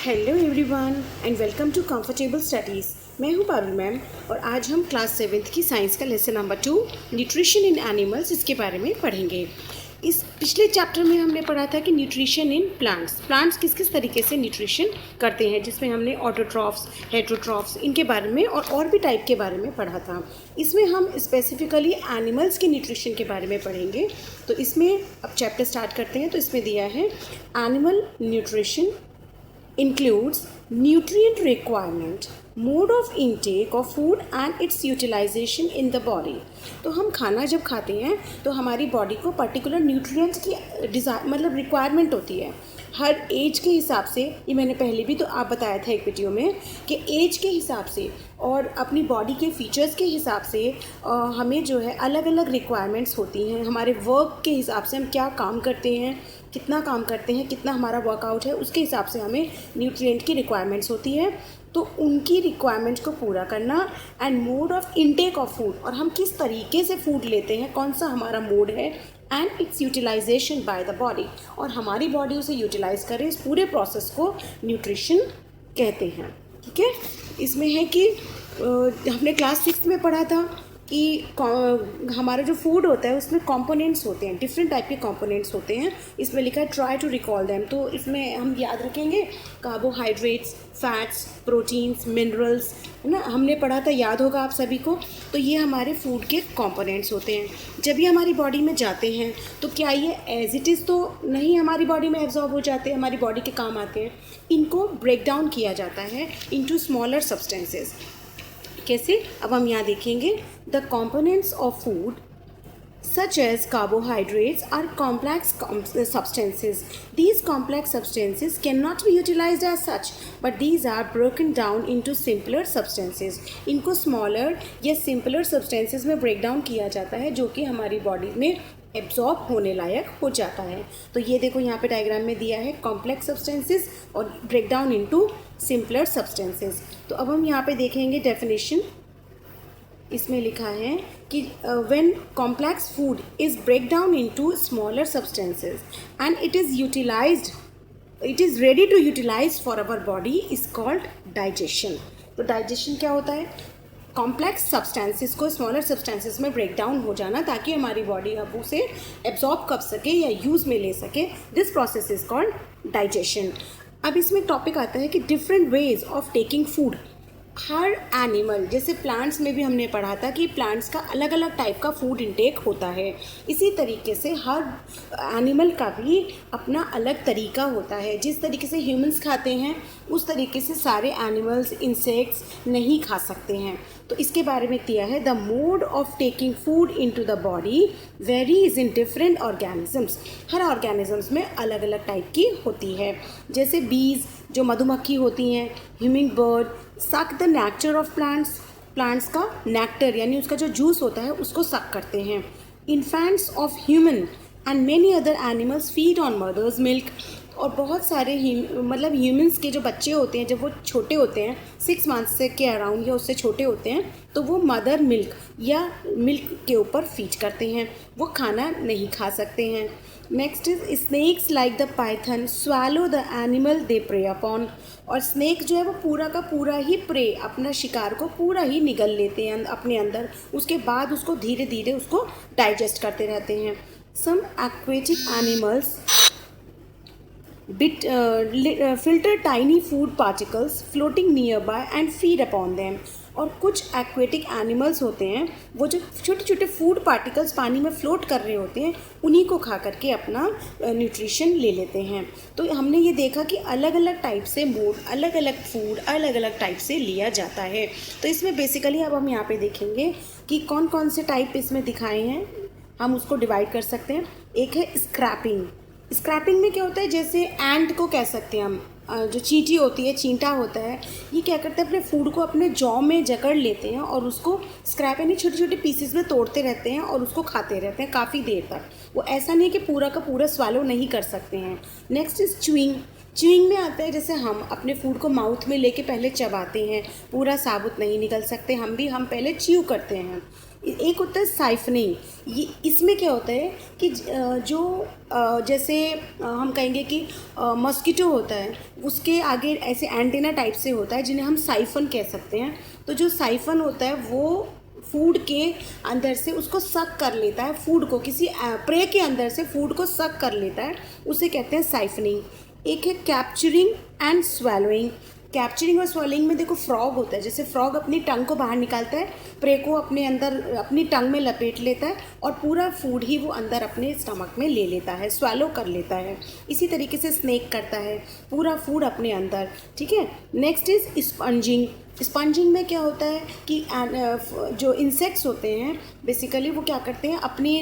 Hello everyone and welcome to comfortable studies. मैं हूं Parul ma'am और आज हम क्लास 7th की साइंस का lesson number 2 nutrition in animals इसके बारे में पढ़ेंगे। इस पिछले चैप्टर में हमने पढ़ा था कि न्यूट्रिशन इन प्लांट्स किस किस तरीके से न्यूट्रिशन करते हैं, जिसमें हमने ऑटोट्रॉफ्स, हेटरोट्रॉफ्स इनके बारे में और भी टाइप के बारे में पढ़ा था। इसमें हम स्पेसिफिकली एनिमल्स के न्यूट्रिशन के बारे में पढ़ेंगे। तो इसमें अब चैप्टर स्टार्ट करते हैं। तो इसमें दिया है animal nutrition includes nutrient requirement, mode of intake of food and its utilization in the body। तो हम खाना जब खाते हैं तो हमारी बॉडी को पर्टिकुलर न्यूट्रिएंट्स की मतलब रिक्वायरमेंट होती है हर एज के हिसाब से। ये मैंने पहले भी तो आप बताया था एक वीडियो में कि एज के हिसाब से और अपनी बॉडी के फीचर्स के हिसाब से हमें जो है अलग अलग रिक्वायरमेंट्स होती हैं। हमारे वर्क के हिसाब से हम क्या काम करते हैं, कितना काम करते हैं, कितना हमारा वर्कआउट है, उसके हिसाब से हमें न्यूट्रिएंट की रिक्वायरमेंट्स होती है। तो उनकी रिक्वायरमेंट्स को पूरा करना and mode of intake of food, और हम किस तरीके से फूड लेते हैं, कौन सा हमारा मोड है, and its utilization by the body, और हमारी बॉडी उसे यूटिलाइज करे, इस पूरे प्रोसेस को न्यूट्रिशन कहते हैं। ठीक है, इसमें है कि हमने क्लास 6 में पढ़ा था कि हमारा जो फूड होता है उसमें कंपोनेंट्स होते हैं, डिफरेंट टाइप के कंपोनेंट्स होते हैं। इसमें लिखा है ट्राई टू रिकॉल देम। तो इसमें हम याद रखेंगे कार्बोहाइड्रेट्स, फैट्स, प्रोटीन्स, मिनरल्स, है ना, हमने पढ़ा था, याद होगा आप सभी को। तो ये हमारे फूड के कंपोनेंट्स होते हैं। जब ये हमारी बॉडी में जाते हैं तो क्या ये एज इट इज़ तो नहीं हमारी बॉडी में एब्जॉर्ब हो जाते हैं, हमारी बॉडी के काम आते हैं। इनको ब्रेक डाउन किया जाता है इनटू स्मॉलर सब्सटेंसेस। कैसे, अब हम यहाँ देखेंगे the components of food such as carbohydrates are complex substances. These complex substances cannot be utilized as such, but these are broken down into simpler substances. इनको smaller या simpler substances में break down किया जाता है जो कि हमारी body में एब्जॉर्ब होने लायक हो जाता है। तो ये देखो यहाँ पे डायग्राम में दिया है कॉम्प्लेक्स सब्सटेंसेस और break down into simpler substances. तो अब हम यहाँ पे देखेंगे डेफिनेशन। इसमें लिखा है कि when complex food is break down into smaller substances and it is ready to utilize for our body is called digestion. तो डाइजेशन क्या होता है? कॉम्प्लेक्स सब्सटेंसेस को स्मॉलर सब्सटेंसेस में ब्रेक डाउन हो जाना ताकि हमारी बॉडी अब उसे एब्जॉर्ब कर सके या यूज़ में ले सके। This process is called digestion. अब इसमें टॉपिक आता है कि different ways of taking food. Her animal, जैसे प्लांट्स में भी हमने पढ़ा था कि प्लांट्स का अलग अलग टाइप का फूड इंटेक होता है, इसी तरीके से हर एनिमल का भी अपना अलग तरीका होता है। जिस तरीके से ह्यूमंस खाते हैं उस तरीके से सारे एनिमल्स, इंसेक्ट्स नहीं खा सकते हैं। तो इसके बारे में दिया है the mode of taking food into the body varies in different organisms. Her organisms में अलग अलग टाइप की होती है। जैसे बीज, जो मधुमक्खी होती हैं, humming bird suck the nectar of plants का नेक्टर यानी उसका जो जूस होता है उसको सक करते हैं। Infants of human and many other animals feed on mother's milk. और बहुत सारे मतलब ह्यूमंस के जो बच्चे होते हैं, जब वो छोटे होते हैं 6 मंथ्स से के अराउंड या उससे छोटे होते हैं, तो वो मदर मिल्क या मिल्क के ऊपर फीड करते हैं, वो खाना नहीं खा सकते हैं। Next is snakes like the python swallow the animal they prey upon. और स्नेक जो है वो पूरा का पूरा ही प्रे, अपना शिकार को पूरा ही निगल लेते हैं अपने अंदर, उसके बाद उसको धीरे धीरे उसको डाइजेस्ट करते रहते हैं। Some aquatic animals filter tiny food particles floating nearby and feed upon them। और कुछ एक्वेटिक एनिमल्स होते हैं वो जो छोटे छोटे फूड पार्टिकल्स पानी में फ्लोट कर रहे होते हैं उन्हीं को खा करके अपना न्यूट्रिशन ले लेते हैं। तो हमने ये देखा कि अलग अलग टाइप से मोड, अलग अलग फूड अलग अलग टाइप से लिया जाता है। तो इसमें बेसिकली अब हम यहाँ पे देखेंगे कि कौन कौन से टाइप इसमें दिखाए हैं, हम उसको डिवाइड कर सकते हैं। एक है स्क्रैपिंग। स्क्रैपिंग में क्या होता है, जैसे एंट को कह सकते हैं हम, जो चींटी होती है, चींटा होता है, ये क्या करते हैं अपने फूड को अपने जॉ में जकड़ लेते हैं और उसको स्क्रैप यानी छोटे छोटे पीसेस में तोड़ते रहते हैं और उसको खाते रहते हैं काफ़ी देर तक। वो ऐसा नहीं है कि पूरा का पूरा स्वालो नहीं कर सकते हैं। Next is chewing. च्यूइंग में आता है जैसे हम अपने फूड को माउथ में लेके पहले चबाते हैं, पूरा साबुत नहीं निकल सकते हम पहले च्यू करते हैं। एक होता है साइफनिंग, ये इसमें क्या होता है कि जैसे हम कहेंगे कि मस्कीटो होता है, उसके आगे ऐसे एंटीना टाइप से होता है जिन्हें हम साइफन कह सकते हैं। तो जो साइफन होता है वो फूड के अंदर से उसको सक कर लेता है, फूड को किसी प्रे के अंदर से फूड को सक कर लेता है, उसे कहते हैं साइफनिंग। एक है कैप्चरिंग एंड स्वेलोइंग। कैप्चरिंग और स्वेलोइंग में देखो फ्रॉग होता है, जैसे फ्रॉग अपनी टंग को बाहर निकालता है, प्रे को अपने अंदर अपनी टंग में लपेट लेता है और पूरा फूड ही वो अंदर अपने स्टमक में ले लेता है, स्वेलो कर लेता है। इसी तरीके से स्नेक करता है, पूरा फूड अपने अंदर। ठीक है, नेक्स्ट इज स्पंजिंग। स्पंजिंग में क्या होता है कि जो इंसेक्ट्स होते हैं बेसिकली वो क्या करते हैं, अपनी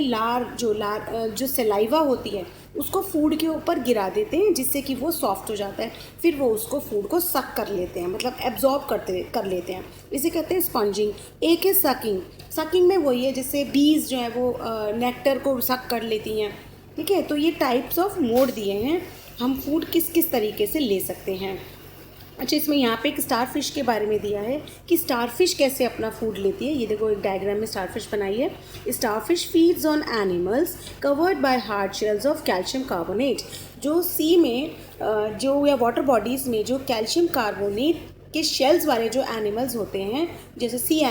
जो सलाइवा होती है उसको फूड के ऊपर गिरा देते हैं, जिससे कि वो सॉफ्ट हो जाता है, फिर वो उसको फूड को सक कर लेते हैं, मतलब एब्जॉर्ब कर लेते हैं, इसे कहते हैं स्पंजिंग। एक है सकिंग। सकिंग में वही है जैसे बीज जो है वो नेक्टर को सक कर लेती हैं। ठीक है, तो ये टाइप्स ऑफ मोड दिए हैं हम फूड किस किस तरीके से ले सकते हैं। अच्छा, इसमें यहाँ पे एक स्टार फिश के बारे में दिया है कि स्टार फिश कैसे अपना फूड लेती है। ये देखो एक डायग्राम में स्टार फिश बनाई है। Star fish feeds on animals covered by hard shells of calcium carbonate. जो सी में या वाटर बॉडीज़ में जो कैल्शियम कार्बोनेट के शेल्स वाले जो एनिमल्स होते हैं, जैसे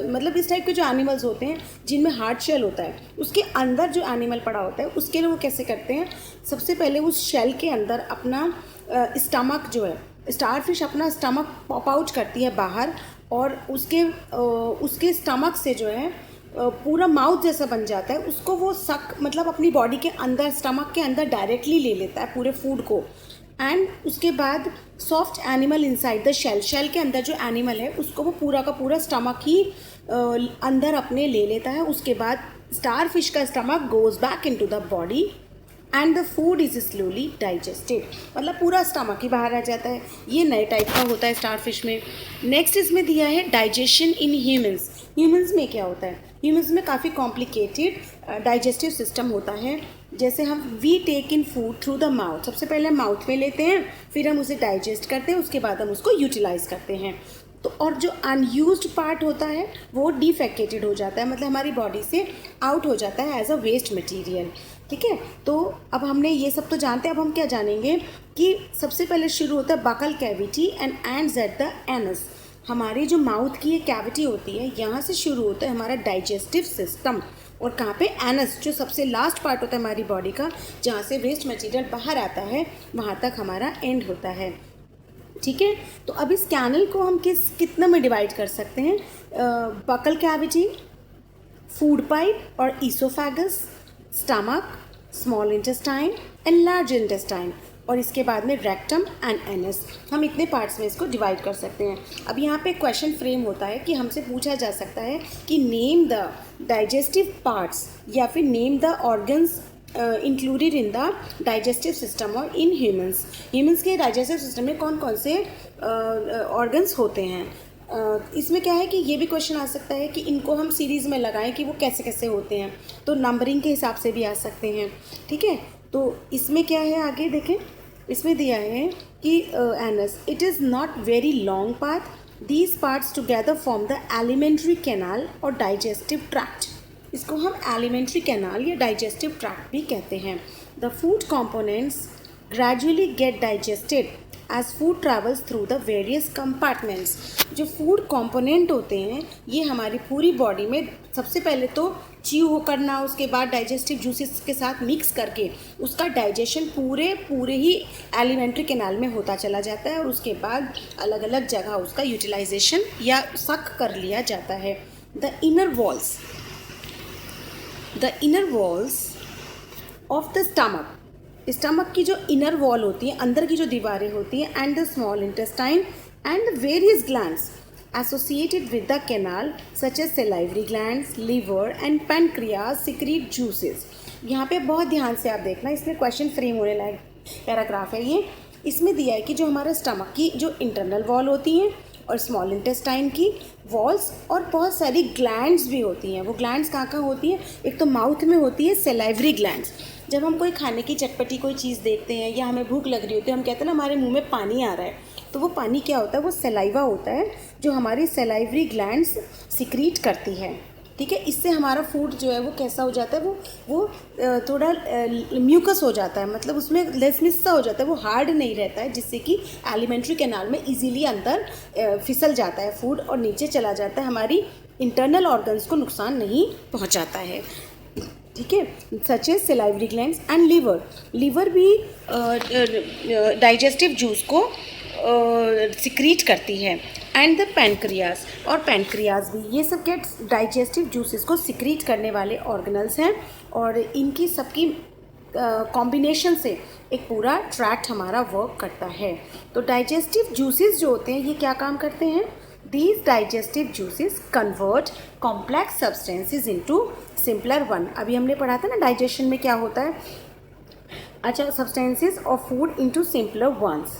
मतलब इस टाइप के जो एनिमल्स होते हैं जिनमें हार्ड शेल होता है, उसके अंदर जो एनिमल पड़ा होता है उसके लिए वो कैसे करते हैं, सबसे पहले उस शेल के अंदर अपना स्टमक जो है, स्टार फिश अपना स्टमक पॉप आउट करती है बाहर, और उसके स्टमक से जो है पूरा माउथ जैसा बन जाता है, उसको वो मतलब अपनी बॉडी के अंदर, स्टमक के अंदर डायरेक्टली ले लेता है पूरे फूड को। एंड उसके बाद soft animal inside the shell के अंदर जो एनिमल है उसको वो पूरा का पूरा स्टमक ही अंदर अपने ले लेता है। उसके बाद स्टार फिश का stomach goes back into the body and the food is slowly digested, मतलब पूरा स्टमक ही बाहर आ जाता है। ये नए टाइप का होता है स्टार फिश में। नेक्स्ट इसमें दिया है डाइजेशन इन ह्यूमंस। ह्यूमंस में क्या होता है, ह्यूमंस में काफ़ी कॉम्प्लिकेटेड डाइजेस्टिव सिस्टम होता है। जैसे we take in food through the mouth, सबसे पहले हम माउथ में लेते हैं, फिर हम उसे डाइजेस्ट करते हैं, उसके बाद हम उसको यूटिलाइज करते हैं। तो और जो अनयूज्ड पार्ट होता है वो डिफेकेटेड हो जाता है, मतलब हमारी बॉडी से आउट हो जाता है एज अ वेस्ट मटेरियल। ठीक है, तो अब हमने ये सब तो जानते हैं, अब हम क्या जानेंगे कि सबसे पहले शुरू होता है buccal cavity and ends at the anus. हमारी जो माउथ की ये कैविटी होती है, यहाँ से शुरू होता है हमारा डाइजेस्टिव सिस्टम, और कहाँ पे, एनस, जो सबसे लास्ट पार्ट होता है हमारी बॉडी का, जहाँ से वेस्ट मटेरियल बाहर आता है, वहाँ तक हमारा एंड होता है। ठीक है, तो अब इस कैनल को हम कितने में डिवाइड कर सकते हैं, बकल कैविटी, फूड पाइप और oesophagus, stomach, small intestine and large intestine, और इसके बाद में रेक्टम एंड एनस। हम इतने पार्ट्स में इसको डिवाइड कर सकते हैं। अब यहाँ पे क्वेश्चन फ्रेम होता है कि हमसे पूछा जा सकता है कि नेम द डाइजेस्टिव पार्ट्स, या फिर name the organs included in the digestive system और इन ह्यूमंस। ह्यूमंस के डाइजेस्टिव सिस्टम में कौन कौन से ऑर्गन्स होते हैं। इसमें क्या है कि ये भी क्वेश्चन आ सकता है कि इनको हम सीरीज़ में लगाएं कि वो कैसे कैसे होते हैं, तो नंबरिंग के हिसाब से भी आ सकते हैं। ठीक है, तो इसमें क्या है, आगे देखें, इसमें दिया है कि anus, it is not very long path, these parts together form the alimentary canal और डाइजेस्टिव ट्रैक्ट। इसको हम एलिमेंट्री कैनाल या डाइजेस्टिव ट्रैक्ट भी कहते हैं। The food components gradually get digested as food travels through the various compartments. जो food component होते हैं ये हमारी पूरी बॉडी में सबसे पहले तो च्यू करना, उसके बाद डाइजेस्टिव जूसेस के साथ मिक्स करके उसका डाइजेशन पूरे ही एलिमेंट्री कैनाल में होता चला जाता है, और उसके बाद अलग अलग जगह उसका यूटिलाइजेशन या सक कर लिया जाता है। The inner walls of the stomach की जो इनर वॉल होती है, अंदर की जो दीवारें होती हैं, and the small intestine and various glands associated with the canal such as salivary glands, liver and pancreas secrete juices. यहाँ पे बहुत ध्यान से आप देखना, इसमें क्वेश्चन फ्रेम होने लायक पैराग्राफ है ये। इसमें दिया है कि जो हमारा स्टमक की जो इंटरनल वॉल होती हैं और स्मॉल इंटेस्टाइन की वॉल्स और बहुत सारी ग्लैंड्स भी होती हैं। वो ग्लैंड्स कहाँ होती हैं, एक तो माउथ में होती है सेलाइवरी ग्लैंड्स, जब हम कोई खाने की चटपटी कोई चीज़ देखते हैं या हमें भूख लग रही होती है, हम कहते हैं ना हमारे मुंह में पानी आ रहा है, तो वो पानी क्या होता है, वो सलाइवा होता है जो हमारी सलाइवरी ग्लैंड्स सिक्रीट करती है। ठीक है, इससे हमारा फूड जो है वो कैसा हो जाता है, वो थोड़ा म्यूकस हो जाता है, मतलब उसमें लेसनेस सा हो जाता है, वो हार्ड नहीं रहता है, जिससे कि एलिमेंट्री कैनाल में इजीली अंदर फिसल जाता है फूड और नीचे चला जाता है, हमारी इंटरनल ऑर्गन्स को नुकसान नहीं पहुंचाता है। ठीक है, such as salivary glands and liver भी डाइजेस्टिव जूस को सिक्रीट करती है, एंड द पैनक्रियाज, और पैनक्रियाज भी, ये सब क्या डाइजेस्टिव जूसेस को सिक्रीट करने वाले ऑर्गेनल्स हैं, और इनकी सबकी कॉम्बिनेशन से एक पूरा ट्रैक्ट हमारा वर्क करता है। तो डाइजेस्टिव जूसेस जो होते हैं ये क्या काम करते हैं, These digestive juices convert complex substances into simpler one। अभी हमने पढ़ा था ना डाइजेशन में क्या होता है, अच्छा, substances of food into simpler ones।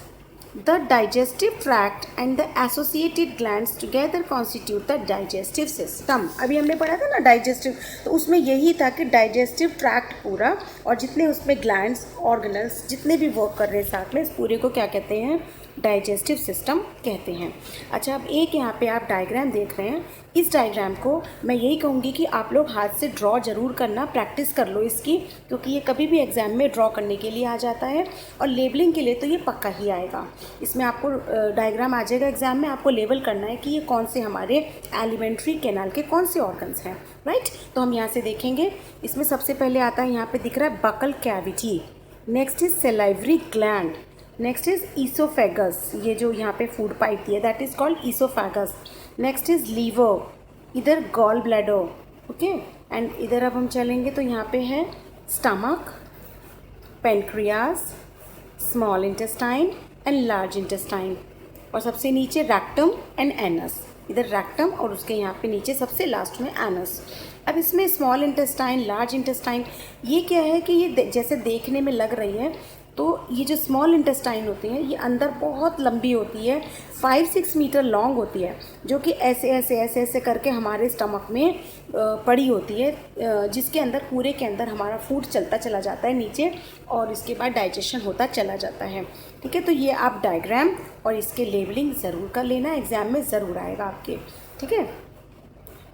The digestive tract and the associated glands together constitute the digestive system। अभी हमने पढ़ा था ना डाइजेस्टिव, तो उसमें यही था कि डाइजेस्टिव ट्रैक्ट पूरा और जितने उसमें ग्लैंड्स ऑर्गेनल्स जितने भी वर्क कर रहे हैं साथ में, इस पूरे को क्या कहते हैं, डाइजेस्टिव सिस्टम कहते हैं। अच्छा, अब एक यहाँ पे आप डायग्राम देख रहे हैं, इस डायग्राम को मैं यही कहूँगी कि आप लोग हाथ से ड्रॉ ज़रूर करना, प्रैक्टिस कर लो इसकी, क्योंकि ये कभी भी एग्ज़ाम में ड्रॉ करने के लिए आ जाता है और लेबलिंग के लिए तो ये पक्का ही आएगा। इसमें आपको डायग्राम आ जाएगा एग्ज़ाम में, आपको लेबल करना है कि ये कौन से हमारे एलिमेंट्री कैनाल के कौन से ऑर्गन्स हैं, राइट। तो हम यहाँ से देखेंगे, इसमें सबसे पहले आता है, यहाँ पर दिख रहा है buccal cavity, next is salivary gland, next is oesophagus, ये जो यहाँ पे फूड पाइप दी है that is called oesophagus, next is liver, इधर गॉल ब्लैडर, ओके, एंड इधर अब हम चलेंगे तो यहाँ पे है stomach, pancreas, small intestine and large intestine, और सबसे नीचे रेक्टम एंड एनस, इधर रेक्टम और उसके यहाँ पे नीचे सबसे लास्ट में एनस। अब इसमें स्मॉल इंटेस्टाइन, लार्ज इंटेस्टाइन, ये क्या है कि ये जैसे देखने में लग रही है, तो ये जो स्मॉल इंटेस्टाइन होती हैं ये अंदर बहुत लंबी होती है, 5-6 मीटर लॉन्ग होती है, जो कि ऐसे ऐसे ऐसे ऐसे करके हमारे स्टमक में पड़ी होती है, जिसके अंदर पूरे के अंदर हमारा फूड चलता चला जाता है नीचे और इसके बाद डाइजेशन होता चला जाता है। ठीक है, तो ये आप डायग्राम और इसके लेबलिंग ज़रूर कर लेना, एग्ज़ाम में ज़रूर आएगा आपके। ठीक है,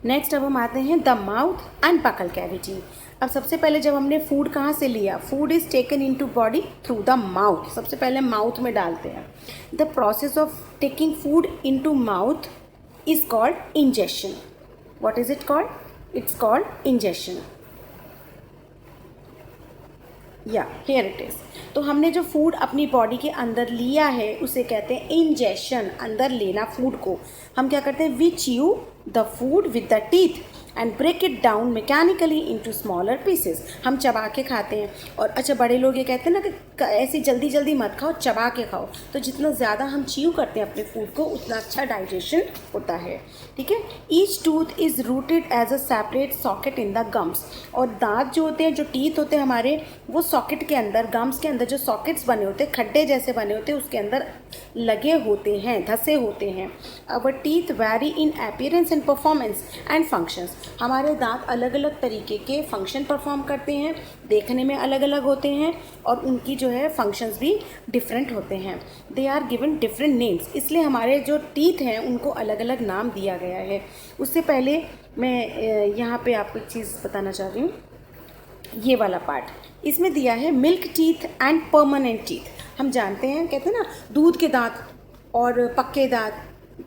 नेक्स्ट अब हम आते हैं the mouth and buccal cavity. अब सबसे पहले जब हमने फूड कहाँ से लिया, food is taken into body through the mouth, सबसे पहले माउथ में डालते हैं। The process of taking food into mouth is called ingestion. What is it called, it's called ingestion, या हियर इट इज़। तो हमने जो फूड अपनी बॉडी के अंदर लिया है उसे कहते हैं इंजेशन, अंदर लेना फूड को। हम क्या करते हैं, we chew the food with the teeth and break it down mechanically into smaller pieces. हम चबा के खाते हैं, और अच्छा बड़े लोग ये कहते हैं ना कि ऐसी जल्दी जल्दी मत खाओ, चबा के खाओ, तो जितना ज़्यादा हम च्यू करते हैं अपने फूड को उतना अच्छा डाइजेशन होता है। ठीक है, each tooth is rooted as a separate socket in the gums, और दांत जो होते हैं, जो टीथ होते हैं हमारे, वो सॉकेट के अंदर, गम्स के अंदर जो सॉकेट्स बने होते हैं, खड्डे जैसे बने होते हैं, उसके अंदर लगे होते हैं, धसे होते हैं। Our teeth vary in appearance and performance and functions. हमारे दांत अलग अलग तरीके के फंक्शन परफॉर्म करते हैं, देखने में अलग अलग होते हैं, और उनकी जो है फंक्शंस भी डिफरेंट होते हैं। They are given different names, इसलिए हमारे जो टीथ हैं उनको अलग अलग नाम दिया गया है। उससे पहले मैं यहाँ पे आपको एक चीज़ बताना चाह रही हूँ, ये वाला पार्ट इसमें दिया है milk teeth and permanent teeth. हम जानते हैं, कहते हैं ना दूध के दांत और पक्के दांत,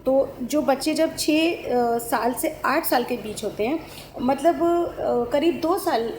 तो जो बच्चे जब 6 साल से 8 साल के बीच होते हैं, मतलब करीब 2 साल,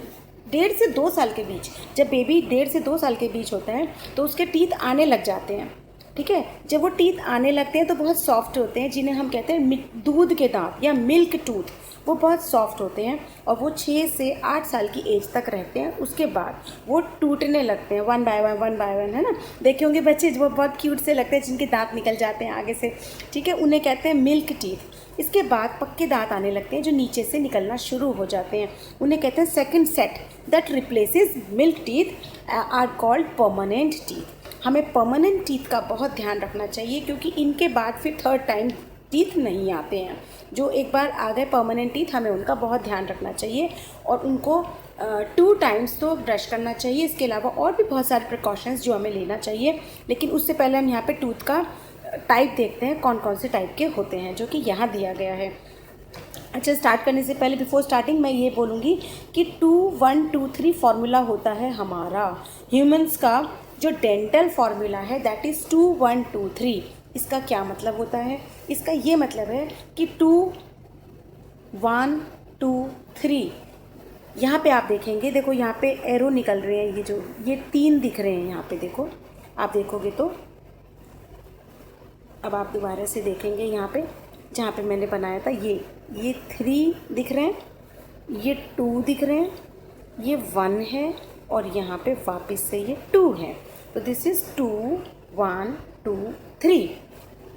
1.5 से 2 साल के बीच, जब बेबी 1.5 से 2 साल के बीच होता है तो उसके टीथ आने लग जाते हैं। ठीक है, जब वो टीथ आने लगते हैं तो बहुत सॉफ्ट होते हैं, जिन्हें हम कहते हैं दूध के दांत या मिल्क टूथ। वो बहुत सॉफ्ट होते हैं और वो 6 से 8 साल की एज तक रहते हैं। उसके बाद वो टूटने लगते हैं वन बाय वन, है ना। देखे होंगे बच्चे जो बहुत क्यूट से लगते हैं, जिनके दांत निकल जाते हैं आगे से, ठीक है, उन्हें कहते हैं मिल्क टीथ। इसके बाद पक्के दांत आने लगते हैं जो नीचे से निकलना शुरू हो जाते हैं, उन्हें कहते हैं second set that replaces milk teeth are called permanent teeth. हमें परमानेंट टीथ का बहुत ध्यान रखना चाहिए, क्योंकि इनके बाद फिर थर्ड टाइम टीथ नहीं आते हैं। जो एक बार आ गए परमानेंट टीथ, हमें उनका बहुत ध्यान रखना चाहिए और उनको 2 टाइम्स तो ब्रश करना चाहिए। इसके अलावा और भी बहुत सारे प्रिकॉशंस जो हमें लेना चाहिए, लेकिन उससे पहले हम यहाँ पे टूथ का टाइप देखते हैं कौन कौन से टाइप के होते हैं, जो कि यहाँ दिया गया है। अच्छा, स्टार्ट करने से पहले बिफोर स्टार्टिंग मैं ये बोलूँगी कि 2 1 2 3 फार्मूला होता है हमारा ह्यूमंस का। जो डेंटल फार्मूला है दैट इज़ 2 1 2 3। इसका क्या मतलब होता है? इसका ये मतलब है कि 2 1 2 3। यहाँ पे आप देखेंगे, देखो यहाँ पे एरो निकल रहे हैं, ये 3 दिख रहे हैं यहाँ पे, देखो आप देखोगे तो। अब आप दोबारा से देखेंगे यहाँ पे जहाँ पे मैंने बनाया था, ये 3 दिख रहे हैं, ये 2 दिख रहे हैं, ये 1 है और यहाँ पे वापस से ये 2 है। तो दिस इज़ 2 1 2 3।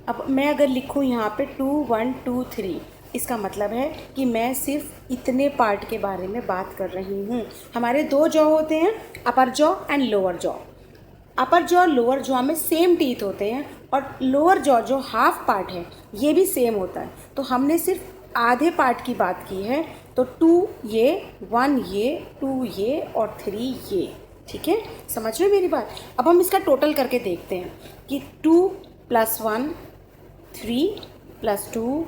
अब मैं अगर लिखूँ यहाँ पे 2 1 2 3, इसका मतलब है कि मैं सिर्फ इतने पार्ट के बारे में बात कर रही हूँ। हमारे 2 जॉ होते हैं, अपर jaw and lower jaw. Upper jaw lower jaw में सेम टीथ होते हैं और लोअर जॉ जो हाफ पार्ट है ये भी सेम होता है। तो हमने सिर्फ आधे पार्ट की बात की है। तो 2 ये, 1 ये, 2 ये और 3 ये। ठीक है, समझ रहे हो मेरी बात? अब हम इसका टोटल करके देखते हैं कि 2 + 1 3 + 2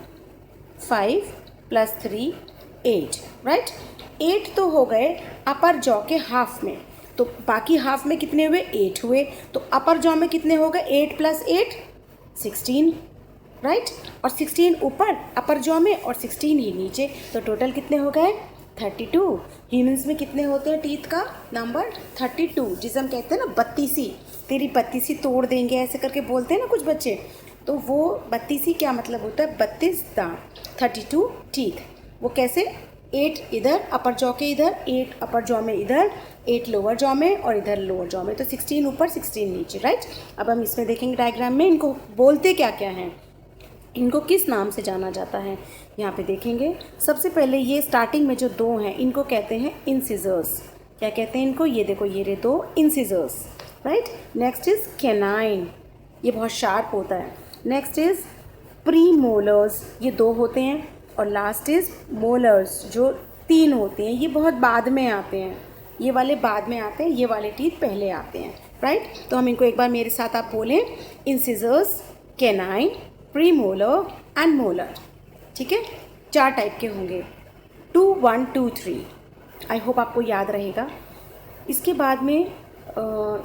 5 + 3 8, राइट। 8 तो हो गए अपर जॉ के हाफ में, तो बाकी हाफ में कितने हुए? 8 हुए। तो अपर जॉ में कितने हो गए? 8 + 8 16, राइट। और 16 ऊपर अपर जॉ में और 16 ही नीचे, तो टोटल कितने हो गए? 32। ह्यूमंस में कितने होते हैं टीथ का नंबर? 32, जिसे हम कहते हैं ना 32सी, तेरी 32सी तोड़ देंगे ऐसे करके बोलते हैं ना कुछ बच्चे। तो वो 32सी क्या मतलब होता है? 32 दांत, 32 टीथ। वो कैसे? 8 इधर अपर जॉ के इधर, 8 अपर जॉ में इधर, 8 लोअर जॉ में और इधर लोअर जॉ में, तो 16 ऊपर 16 नीचे, राइट। अब हम इसमें देखेंगे डायग्राम में इनको बोलते क्या क्या हैं, इनको किस नाम से जाना जाता है। यहाँ पे देखेंगे सबसे पहले ये स्टार्टिंग में जो 2 हैं इनको कहते हैं इंसिजर्स। क्या कहते हैं इनको? ये देखो ये 2 incisors, right. Next is canine, ये बहुत शार्प होता है। नेक्स्ट इज प्रीमोलर्स, ये 2 होते हैं। और लास्ट इज मोलर्स, जो 3 होते हैं। ये बहुत बाद में आते हैं, ये वाले बाद में आते हैं, ये वाले टीथ पहले आते हैं, राइट। तो हम इनको एक बार मेरे साथ आप बोलें, incisors, canine, premolar and molar. ठीक है, 4 टाइप के होंगे, 2 1 2 3। आई होप आपको याद रहेगा। इसके बाद में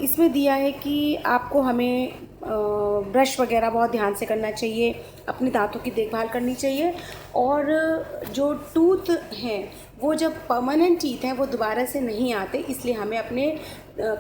इसमें दिया है कि आपको हमें ब्रश वगैरह बहुत ध्यान से करना चाहिए, अपने दांतों की देखभाल करनी चाहिए। और जो टूथ हैं वो जब परमानेंट टीथ हैं वो दोबारा से नहीं आते, इसलिए हमें अपने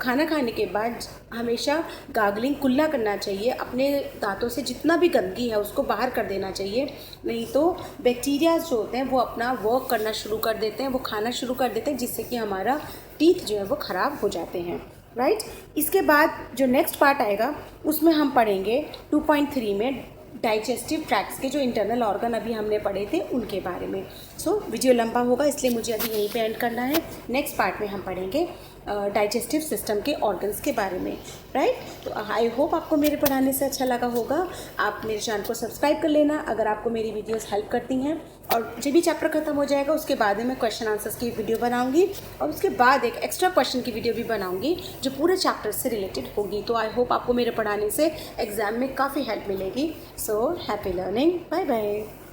खाना खाने के बाद हमेशा गार्गलिंग कुल्ला करना चाहिए। अपने दांतों से जितना भी गंदगी है उसको बाहर कर देना चाहिए, नहीं तो बैक्टीरियाज जो होते हैं वो अपना वर्क करना शुरू कर देते हैं, वो खाना शुरू कर देते हैं, जिससे कि हमारा टीथ जो है वो ख़राब हो जाते हैं, राइट। इसके बाद जो नेक्स्ट पार्ट आएगा उसमें हम पढ़ेंगे 2.3 में डाइजेस्टिव ट्रैक्ट्स के जो इंटरनल ऑर्गन अभी हमने पढ़े थे उनके बारे में। सो वीडियो लंबा होगा इसलिए मुझे अभी यहीं पे एंड करना है। नेक्स्ट पार्ट में हम पढ़ेंगे डाइजेस्टिव सिस्टम के ऑर्गन्स के बारे में, राइट। तो आई होप आपको मेरे पढ़ाने से अच्छा लगा होगा। आप मेरे चैनल को सब्सक्राइब कर लेना अगर आपको मेरी वीडियोस हेल्प करती हैं। और जब भी चैप्टर खत्म हो जाएगा उसके बाद में मैं क्वेश्चन आंसर्स की वीडियो बनाऊंगी और उसके बाद एक एक्स्ट्रा क्वेश्चन की वीडियो भी बनाऊंगी जो पूरे चैप्टर से रिलेटेड होगी। तो आई होप आपको मेरे पढ़ाने से एग्जाम में काफ़ी हेल्प मिलेगी। So happy learning, bye bye.